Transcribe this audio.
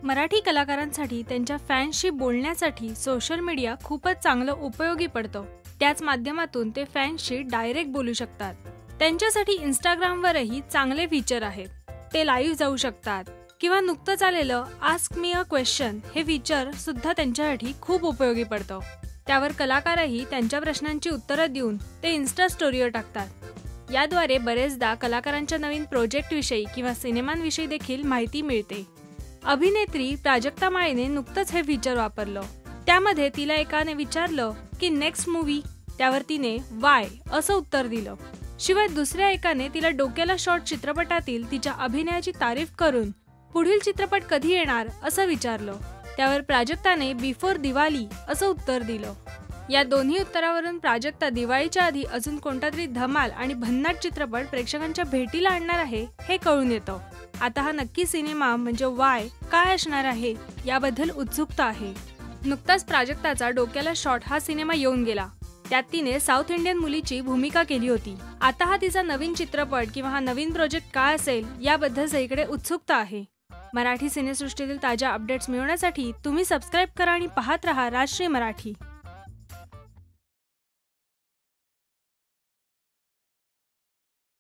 मराठी कलाकारांसाठी त्यांच्या फॅन्सशी बोलण्यासाठी सोशल मीडिया खूपच चांगलं उपयोगी पडतं। त्याच माध्यमातून ते फॅन्सशी डायरेक्ट बोलू शकतात। त्यांच्यासाठी इंस्टाग्रामवरही चांगले फीचर आहेत। ते लाईव्ह जाऊ शकतात किंवा नुकतंच आलेलं आस्क मी अ क्वेश्चन हे फीचर सुद्धा त्यांच्यासाठी खूप उपयोगी पडतं। त्यावर कलाकारही त्यांच्या प्रश्नांची उत्तरं देऊन ते इन्स्टा स्टोरीवर टाकतात। याद्वारे बरेचदा कलाकारांच्या नवीन प्रोजेक्टविषयी किंवा सिनेमांविषयी देखील माहिती मिळते। अभिनेत्री प्राजक्ता माळीने नुकतंच हे फीचर वापरलं। त्यामध्ये तिला एकाने विचारलं की नेक्स्ट मूवी, त्यावर तिने वाय असं उत्तर दिलं। शिवाय दुसऱ्या एकाने तिला डोक्याला शॉट चित्रपटातील तिच्या अभिनयाची तारीफ करून पुढील चित्रपट कधी येणार असं विचारलं। त्यावर प्राजक्ताने बिफोर दिवाळी असं उत्तर दिलं। या दोन्ही उत्तरावरून प्राजक्ता दिवाळीच्या आधी अजून कोणतातरी धमाल आणि भन्नाट चित्रपट प्रेक्षकांच्या भेटीला आणणार आहे हे कळून येतं। आता हा नक्की सिनेमा म्हणजे वाय काय असणार आहे याबद्दल उत्सुकता आहे। नुकताच प्राजक्ताचा डोक्याला शॉट हा सिनेमा येऊन गेला। त्यात तिने साऊथ इंडियन मुलीची भूमिका केली होती। आता हा तिचा नवीन चित्रपट किंवा हा नवीन प्रोजेक्ट काय असेल याबद्दल सगळीकडे उत्सुकता आहे। मराठी सिनेसृष्टीतील ताज्या अपडेट्स मिळवण्यासाठी तुम्ही सबस्क्राईब करा आणि पाहत रहा राजश्री मराठी।